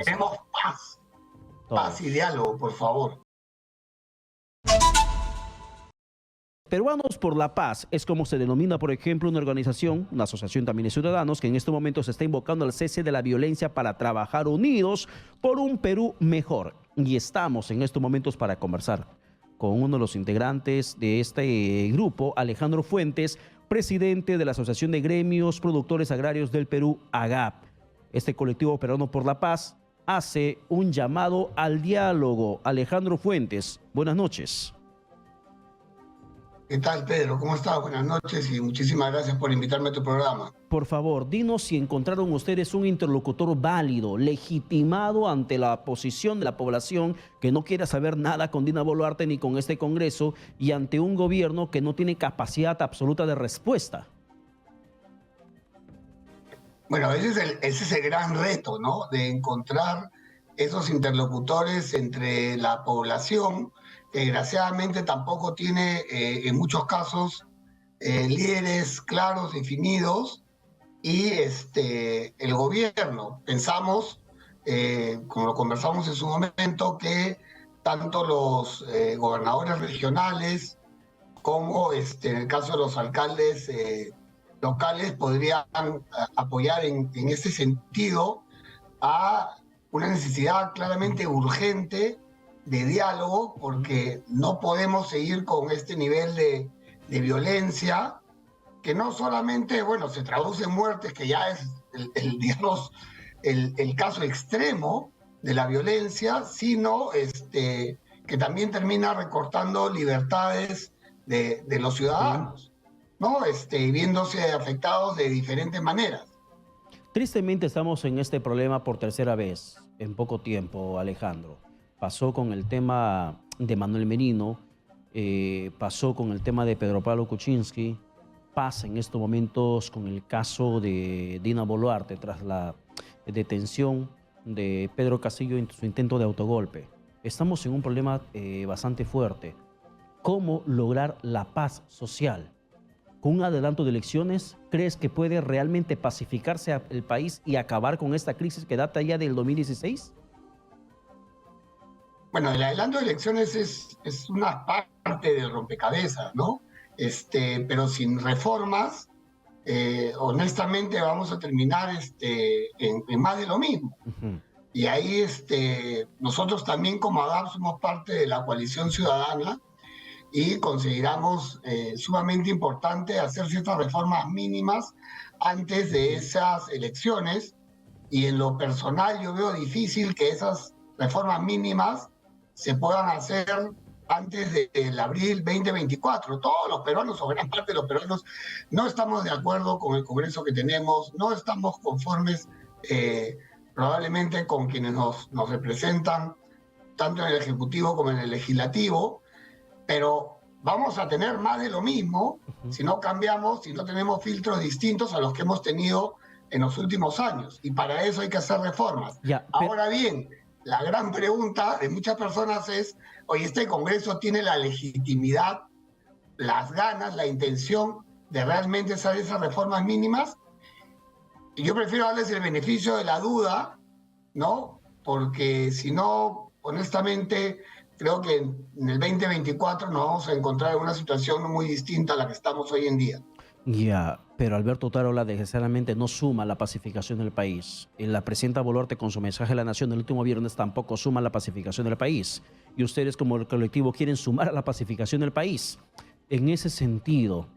pasar. Queremos paz, paz y Todos. diálogo, por favor. Peruanos por la Paz es como se denomina, por ejemplo, una organización, una asociación también de ciudadanos, que en este momento se está invocando al cese de la violencia para trabajar unidos por un Perú mejor. Y estamos en estos momentos para conversar con uno de los integrantes de este grupo, Alejandro Fuentes, presidente de la Asociación de Gremios Productores Agrarios del Perú, AGAP. Este colectivo peruano por la paz hace un llamado al diálogo. Alejandro Fuentes, buenas noches. ¿Qué tal, Pedro? ¿Cómo estás? Buenas noches y muchísimas gracias por invitarme a tu programa. Por favor, dinos si encontraron ustedes un interlocutor válido, legitimado ante la posición de la población que no quiere saber nada con Dina Boluarte ni con este Congreso y ante un gobierno que no tiene capacidad absoluta de respuesta. Bueno, ese es el gran reto, ¿no? De encontrar esos interlocutores entre la población, que desgraciadamente tampoco tiene en muchos casos líderes claros, definidos, y el gobierno. Pensamos, como lo conversamos en su momento, que tanto los gobernadores regionales como en el caso de los alcaldes locales podrían apoyar en ese sentido a una necesidad claramente urgente de diálogo, porque no podemos seguir con este nivel de violencia que no solamente, bueno, se traduce en muertes, que ya es, digamos, el caso extremo de la violencia, sino que también termina recortando libertades de los ciudadanos, ¿no? Viéndose afectados de diferentes maneras. Tristemente estamos en este problema por tercera vez en poco tiempo, Alejandro. Pasó con el tema de Manuel Merino, pasó con el tema de Pedro Pablo Kuczynski, pasa en estos momentos con el caso de Dina Boluarte tras la detención de Pedro Castillo en su intento de autogolpe. Estamos en un problema bastante fuerte. ¿Cómo lograr la paz social? ¿Con un adelanto de elecciones crees que puede realmente pacificarse el país y acabar con esta crisis que data ya del 2016? Bueno, el adelanto de elecciones es una parte del rompecabezas, ¿no? Pero sin reformas, honestamente vamos a terminar en más de lo mismo. Y ahí nosotros también como AGAP somos parte de la coalición ciudadana y consideramos sumamente importante hacer ciertas reformas mínimas antes de esas elecciones, y en lo personal yo veo difícil que esas reformas mínimas se puedan hacer antes del abril 2024. Todos los peruanos, o gran parte de los peruanos, no estamos de acuerdo con el Congreso que tenemos, no estamos conformes probablemente con quienes nos representan, tanto en el Ejecutivo como en el Legislativo, pero vamos a tener más de lo mismo si no cambiamos, si no tenemos filtros distintos a los que hemos tenido en los últimos años. Y para eso hay que hacer reformas. Ahora bien, la gran pregunta de muchas personas es, oye, ¿este Congreso tiene la legitimidad, las ganas, la intención de realmente hacer esas reformas mínimas? Y yo prefiero darles el beneficio de la duda, ¿no? Porque si no, honestamente, creo que en el 2024 nos vamos a encontrar en una situación muy distinta a la que estamos hoy en día. Ya, pero Alberto Tarola necesariamente no suma la pacificación del país. La presidenta Boluarte con su mensaje a la nación el último viernes tampoco suma la pacificación del país. Y ustedes como el colectivo quieren sumar a la pacificación del país. En ese sentido,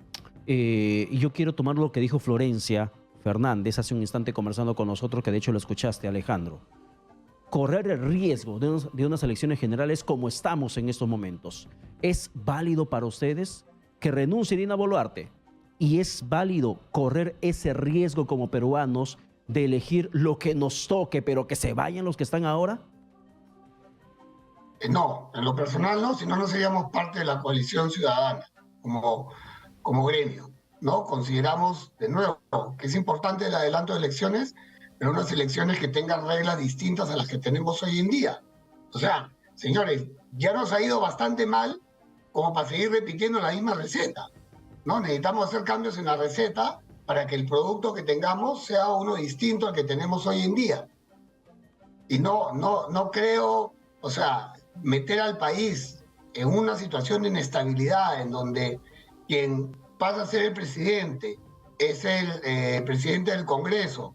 yo quiero tomar lo que dijo Florencia Fernández hace un instante conversando con nosotros, que de hecho lo escuchaste, Alejandro. Correr el riesgo de unas elecciones generales como estamos en estos momentos, ¿es válido para ustedes que renuncie Dina Boluarte? ¿Y es válido correr ese riesgo como peruanos de elegir lo que nos toque, pero que se vayan los que están ahora? No, en lo personal no, si no, no seríamos parte de la coalición ciudadana como gremio, ¿no? Consideramos, de nuevo, que es importante el adelanto de elecciones, pero unas elecciones que tengan reglas distintas a las que tenemos hoy en día. O sea, señores, ya nos ha ido bastante mal como para seguir repitiendo la misma receta, ¿no? Necesitamos hacer cambios en la receta para que el producto que tengamos sea uno distinto al que tenemos hoy en día. Y no creo, o sea, meter al país en una situación de inestabilidad en donde quien pasa a ser el presidente es el presidente del Congreso,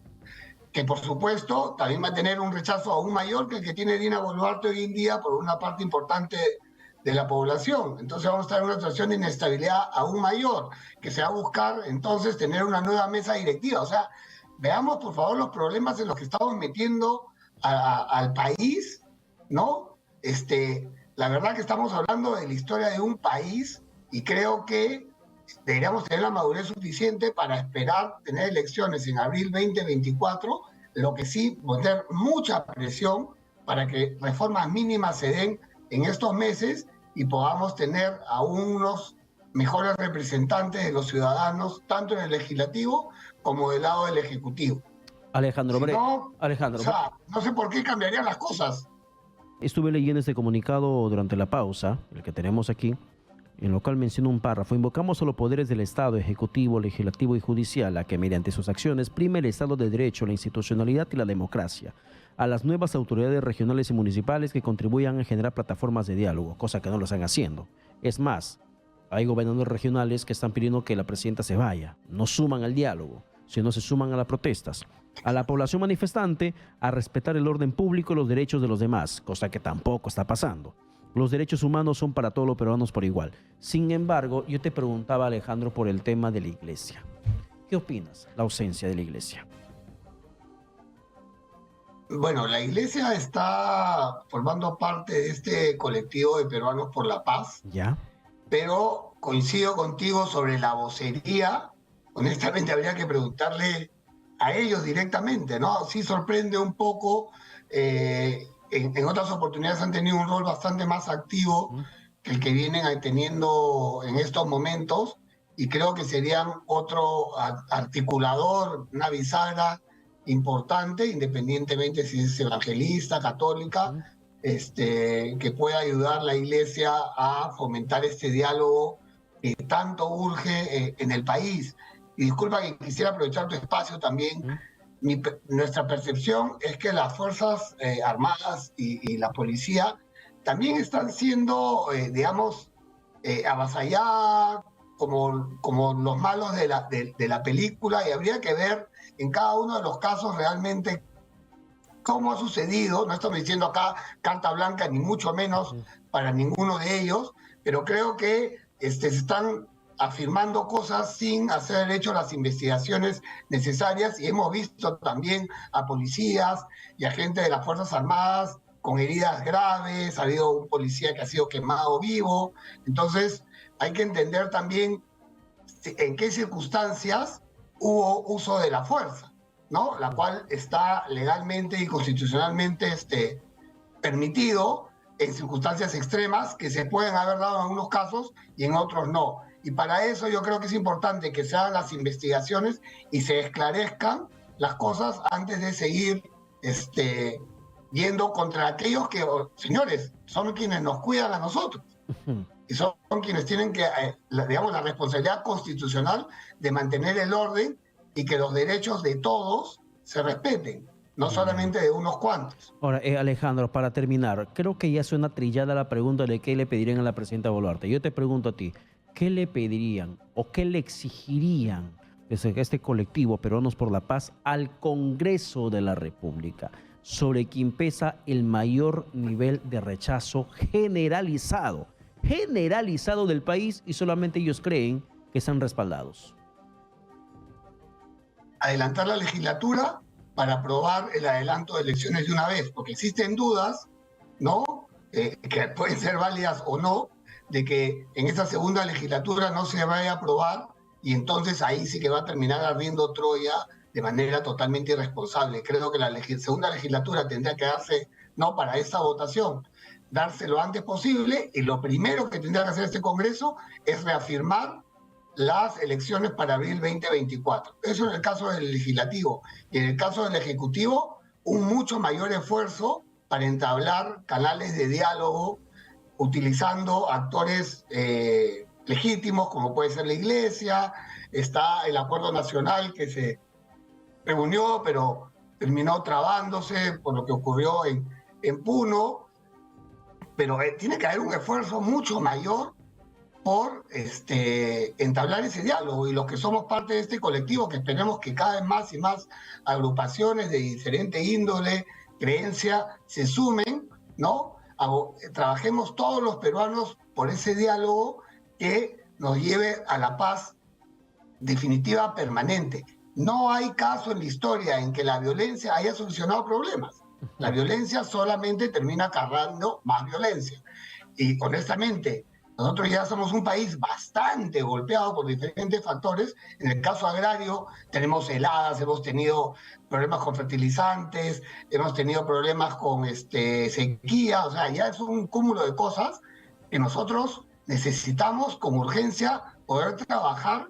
que por supuesto también va a tener un rechazo aún mayor que el que tiene Dina Boluarte hoy en día por una parte importante de la población. Entonces vamos a estar en una situación de inestabilidad aún mayor, que se va a buscar entonces tener una nueva mesa directiva. O sea, veamos por favor los problemas en los que estamos metiendo al país, ¿no? La verdad que estamos hablando de la historia de un país y creo que deberíamos tener la madurez suficiente para esperar tener elecciones en abril 2024, lo que sí poner mucha presión para que reformas mínimas se den en estos meses y podamos tener a unos mejores representantes de los ciudadanos, tanto en el legislativo como del lado del ejecutivo. Alejandro Si Bre, no, Alejandro, o sea, no sé por qué cambiarían las cosas. estuve leyendo este comunicado durante la pausa, el que tenemos aquí, en lo cual menciona un párrafo: invocamos a los poderes del Estado, ejecutivo, legislativo y judicial, a que mediante sus acciones prime el Estado de Derecho, la institucionalidad y la democracia, a las nuevas autoridades regionales y municipales que contribuyan a generar plataformas de diálogo, cosa que no lo están haciendo. Es más, hay gobernadores regionales que están pidiendo que la presidenta se vaya, no suman al diálogo, sino se suman a las protestas. A la población manifestante a respetar el orden público y los derechos de los demás, cosa que tampoco está pasando. Los derechos humanos son para todos los peruanos por igual. Sin embargo, yo te preguntaba, Alejandro, por el tema de la iglesia. ¿Qué opinas? La ausencia de la iglesia. Bueno, la iglesia está formando parte de este colectivo de peruanos por la paz, ¿Ya? pero coincido contigo sobre la vocería. Honestamente, habría que preguntarle a ellos directamente, ¿no? Sí sorprende un poco. En otras oportunidades han tenido un rol bastante más activo que el que vienen teniendo en estos momentos, y creo que serían otro articulador, una bisagra importante, independientemente si es evangelista, católica, que pueda ayudar a la iglesia a fomentar este diálogo que tanto urge en el país. Y disculpa que quisiera aprovechar tu espacio también. Nuestra percepción es que las Fuerzas Armadas y la policía también están siendo, digamos, avasalladas como los malos de la película, y habría que ver en cada uno de los casos realmente cómo ha sucedido. No estamos diciendo acá carta blanca, ni mucho menos para ninguno de ellos, pero creo que se están afirmando cosas sin haber hecho las investigaciones necesarias, y hemos visto también a policías y a gente de las Fuerzas Armadas con heridas graves. Ha habido un policía que ha sido quemado vivo. Entonces hay que entender también en qué circunstancias hubo uso de la fuerza, ¿no? La cual está legalmente y constitucionalmente permitido en circunstancias extremas que se pueden haber dado en algunos casos y en otros no. Y para eso yo creo que es importante que se hagan las investigaciones y se esclarezcan las cosas antes de seguir yendo contra aquellos que, señores, son quienes nos cuidan a nosotros. Y son quienes tienen que, digamos, la responsabilidad constitucional de mantener el orden y que los derechos de todos se respeten, no solamente de unos cuantos. Ahora, Alejandro, para terminar, creo que ya suena trillada la pregunta de qué le pedirían a la presidenta Boluarte. Yo te pregunto a ti, ¿qué le pedirían o qué le exigirían desde este colectivo Peruanos por la Paz al Congreso de la República, sobre quien pesa el mayor nivel de rechazo generalizado del país, y solamente ellos creen que están respaldados? Adelantar la legislatura para aprobar el adelanto de elecciones de una vez, porque existen dudas, ¿no? Que pueden ser válidas o no, de que en esta segunda legislatura no se vaya a aprobar, y entonces ahí sí que va a terminar ardiendo Troya de manera totalmente irresponsable. Creo que la segunda legislatura tendría que darse, no para esa votación, darse lo antes posible, y lo primero que tendría que hacer este Congreso es reafirmar las elecciones para abril 2024. Eso en el caso del legislativo. Y en el caso del ejecutivo, un mucho mayor esfuerzo para entablar canales de diálogo utilizando actores legítimos, como puede ser la iglesia. Está el acuerdo nacional que se reunió, pero terminó trabándose por lo que ocurrió en Puno, pero tiene que haber un esfuerzo mucho mayor por entablar ese diálogo, y los que somos parte de este colectivo, que esperemos que cada vez más y más agrupaciones de diferente índole, creencia, se sumen, ¿no? Trabajemos todos los peruanos por ese diálogo que nos lleve a la paz definitiva, permanente. No hay caso en la historia en que la violencia haya solucionado problemas. La violencia solamente termina cargando más violencia. Y honestamente, nosotros ya somos un país bastante golpeado por diferentes factores. En el caso agrario tenemos heladas, hemos tenido problemas con fertilizantes, hemos tenido problemas con sequía, o sea, ya es un cúmulo de cosas que nosotros necesitamos con urgencia poder trabajar,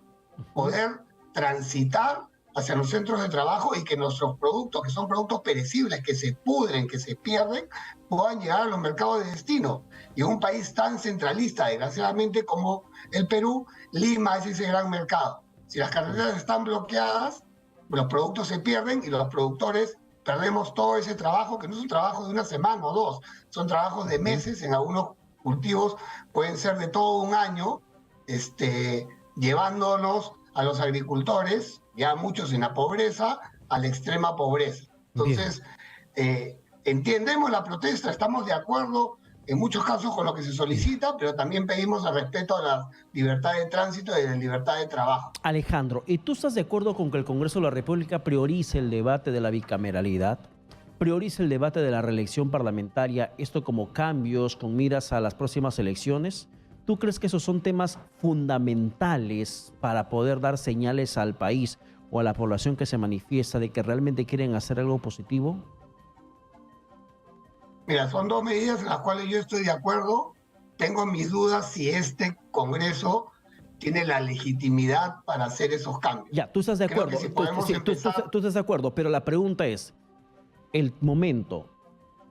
poder transitar hacia los centros de trabajo, y que nuestros productos, que son productos perecibles, que se pudren, que se pierden, puedan llegar a los mercados de destino. Y en un país tan centralista, desgraciadamente, como el Perú, Lima es ese gran mercado. Si las carreteras están bloqueadas, los productos se pierden y los productores perdemos todo ese trabajo, que no es un trabajo de una semana o dos, son trabajos de meses, en algunos cultivos pueden ser de todo un año, llevándonos a los agricultores, ya muchos en la pobreza, a la extrema pobreza. Entonces, entendemos la protesta, estamos de acuerdo en muchos casos con lo que se solicita, pero también pedimos el respeto a la libertad de tránsito y a la libertad de trabajo. Alejandro, ¿y tú estás de acuerdo con que el Congreso de la República priorice el debate de la bicameralidad? ¿Priorice el debate de la reelección parlamentaria, esto como cambios con miras a las próximas elecciones? ¿Tú crees que esos son temas fundamentales para poder dar señales al país o a la población que se manifiesta de que realmente quieren hacer algo positivo? Mira, son dos medidas en las cuales yo estoy de acuerdo. Tengo mis dudas si este Congreso tiene la legitimidad para hacer esos cambios. Ya, tú estás de acuerdo. Tú estás de acuerdo, pero la pregunta es, ¿el momento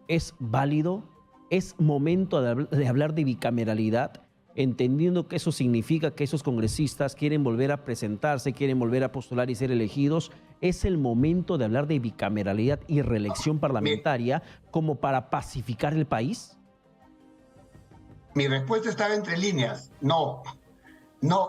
es válido? ¿Es momento de hablar de bicameralidad? Entendiendo que eso significa que esos congresistas quieren volver a presentarse, quieren volver a postular y ser elegidos. ¿Es el momento de hablar de bicameralidad y reelección parlamentaria como para pacificar el país? Mi respuesta estaba entre líneas. No,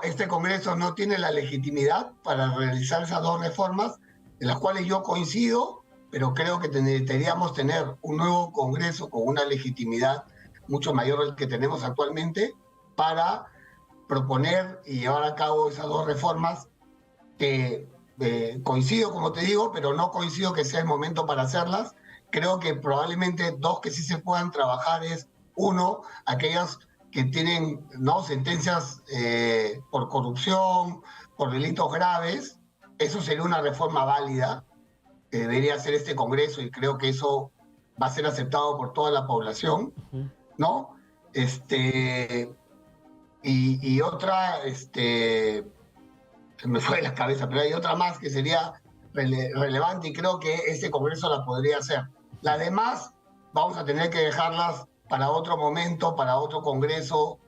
este Congreso no tiene la legitimidad para realizar esas dos reformas, de las cuales yo coincido, pero creo que deberíamos tener un nuevo Congreso con una legitimidad mucho mayor del que tenemos actualmente, para proponer y llevar a cabo esas dos reformas que coincido, como te digo, pero no coincido que sea el momento para hacerlas. Creo que probablemente dos que sí se puedan trabajar es, uno, aquellas que tienen sentencias por corrupción, por delitos graves. Eso sería una reforma válida que debería hacer este Congreso, y creo que eso va a ser aceptado por toda la población, ¿no? Y otra, se me fue de la cabeza, pero hay otra más que sería relevante, y creo que este Congreso la podría hacer. Las demás vamos a tener que dejarlas para otro momento, para otro Congreso.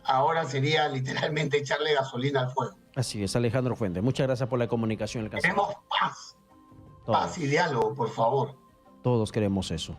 Ahora sería literalmente echarle gasolina al fuego. Así es, Alejandro Fuentes. Muchas gracias por la comunicación. Queremos paz y diálogo, por favor. Todos queremos eso.